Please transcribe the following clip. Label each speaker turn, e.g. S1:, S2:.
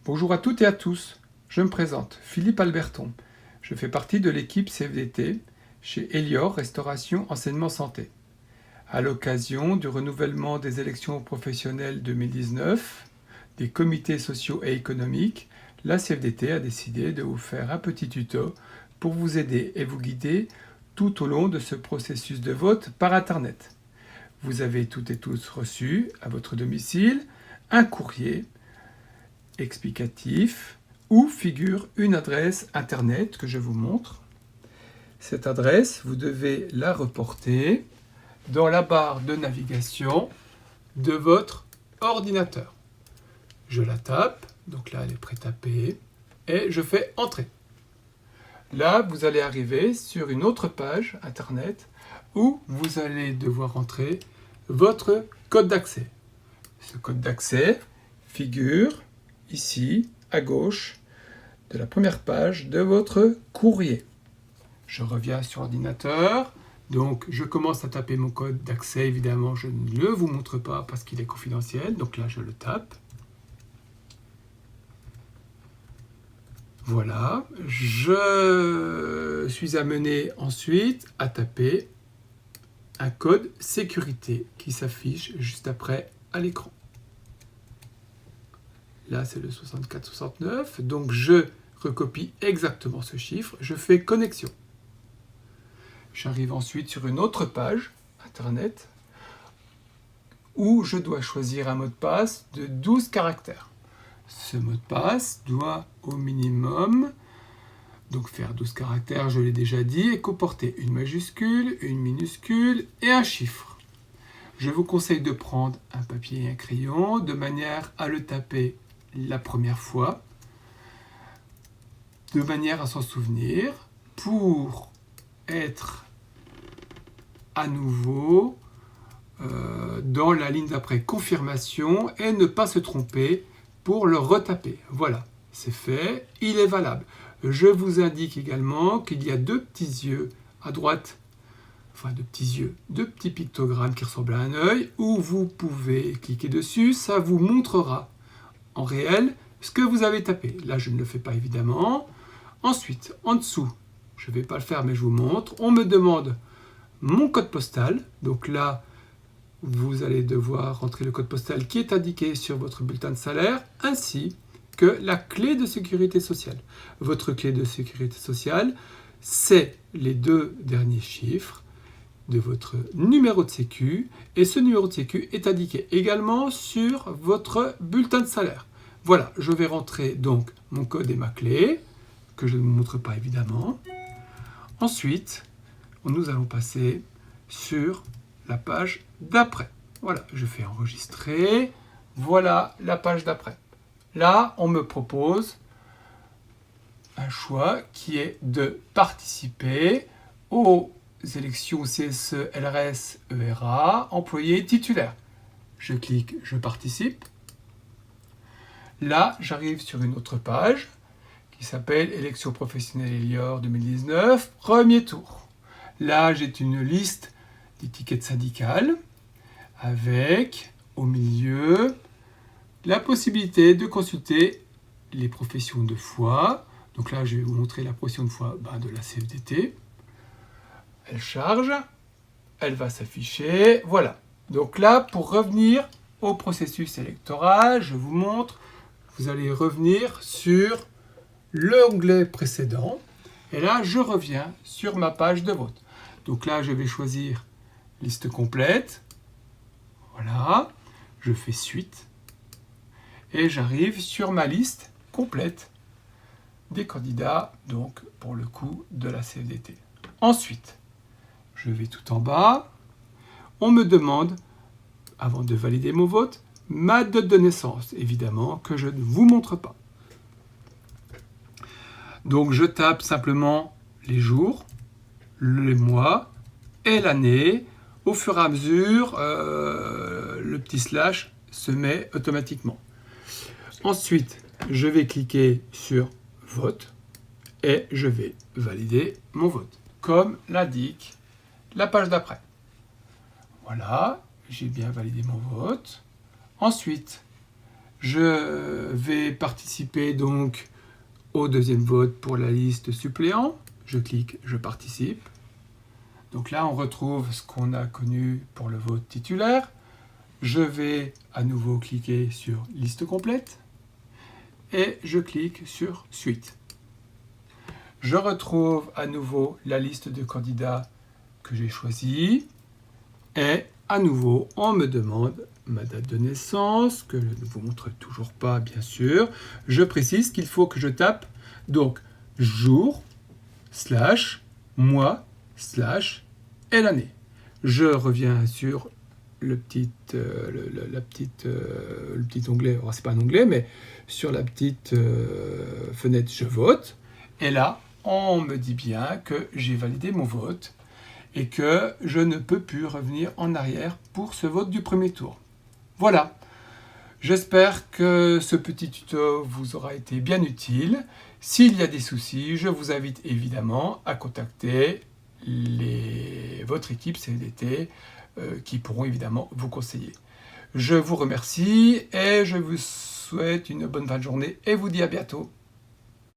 S1: Bonjour à toutes et à tous, je me présente, Philippe Alberton. Je fais partie de l'équipe CFDT chez Elior Restauration Enseignement Santé. À l'occasion du renouvellement des élections professionnelles 2019, des comités sociaux et économiques, la CFDT a décidé de vous faire un petit tuto pour vous aider et vous guider tout au long de ce processus de vote par Internet. Vous avez toutes et tous reçu à votre domicile un courrier explicatif où figure une adresse Internet que je vous montre. Cette adresse, vous devez la reporter dans la barre de navigation de votre ordinateur. Je la tape, donc là elle est pré-tapée, et je fais Entrer. Là, vous allez arriver sur une autre page Internet où vous allez devoir entrer votre code d'accès. Ce code d'accès figure ici, à gauche, de la première page de votre courrier. Je reviens sur l'ordinateur, donc je commence à taper mon code d'accès. Évidemment, je ne le vous montre pas parce qu'il est confidentiel, donc là je le tape. Voilà, je suis amené ensuite à taper un code sécurité qui s'affiche juste après à l'écran. Là, c'est le 6469. Donc, je recopie exactement ce chiffre. Je fais connexion. J'arrive ensuite sur une autre page Internet où je dois choisir un mot de passe de 12 caractères. Ce mot de passe doit au minimum donc faire 12 caractères, je l'ai déjà dit, et comporter une majuscule, une minuscule et un chiffre. Je vous conseille de prendre un papier et un crayon de manière à le taper la première fois, de manière à s'en souvenir, pour être à nouveau dans la ligne d'après confirmation et ne pas se tromper pour le retaper. Voilà, c'est fait, il est valable. Je vous indique également qu'il y a deux petits yeux à droite, enfin deux petits pictogrammes qui ressemblent à un œil, où vous pouvez cliquer dessus, ça vous montrera en réel ce que vous avez tapé. Là, je ne le fais pas évidemment. Ensuite, en dessous, je ne vais pas le faire, mais je vous montre. On me demande mon code postal. Donc là, vous allez devoir rentrer le code postal qui est indiqué sur votre bulletin de salaire, ainsi que la clé de sécurité sociale. Votre clé de sécurité sociale, c'est les deux derniers chiffres de votre numéro de sécu, et ce numéro de sécu est indiqué également sur votre bulletin de salaire. Voilà, je vais rentrer donc mon code et ma clé, que je ne vous montre pas évidemment. Ensuite, nous allons passer sur la page d'après. Voilà, je fais enregistrer. Voilà la page d'après. Là, on me propose un choix qui est de participer aux élections CSE, LRS, ERA, employé titulaire. Je clique, je participe. Là, j'arrive sur une autre page qui s'appelle Élections professionnelles Elior 2019, premier tour. Là, j'ai une liste d'étiquettes syndicales avec, au milieu, la possibilité de consulter les professions de foi. Donc là, je vais vous montrer la profession de foi de la CFDT. Elle charge, elle va s'afficher, voilà. Donc là, pour revenir au processus électoral, je vous montre, vous allez revenir sur l'onglet précédent, et là, je reviens sur ma page de vote. Donc là, je vais choisir liste complète, voilà, je fais suite, et j'arrive sur ma liste complète des candidats, donc pour le coup de la CFDT. Ensuite, je vais tout en bas. On me demande, avant de valider mon vote, ma date de naissance, évidemment, que je ne vous montre pas. Donc je tape simplement les jours, les mois et l'année. Au fur et à mesure, le petit slash se met automatiquement. Ensuite, je vais cliquer sur vote et je vais valider mon vote, comme l'indique la page d'après. Voilà, j'ai bien validé mon vote. Ensuite, Je vais participer donc au deuxième vote pour la liste suppléant. Je clique « Je participe ». Donc là, on retrouve ce qu'on a connu pour le vote titulaire. Je vais à nouveau cliquer sur « Liste complète » et je clique sur « Suite ». Je retrouve à nouveau la liste de candidats que j'ai choisie et à nouveau, on me demande ma date de naissance, que je ne vous montre toujours pas, bien sûr. Je précise qu'il faut que je tape donc jour, mois, et l'année. Je reviens sur le petit onglet, c'est pas un onglet, mais sur la petite fenêtre je vote. Et là, on me dit bien que j'ai validé mon vote et que je ne peux plus revenir en arrière pour ce vote du premier tour. Voilà, j'espère que ce petit tuto vous aura été bien utile. S'il y a des soucis, je vous invite évidemment à contacter votre équipe CDT qui pourront évidemment vous conseiller. Je vous remercie et je vous souhaite une bonne fin de journée et vous dis à bientôt.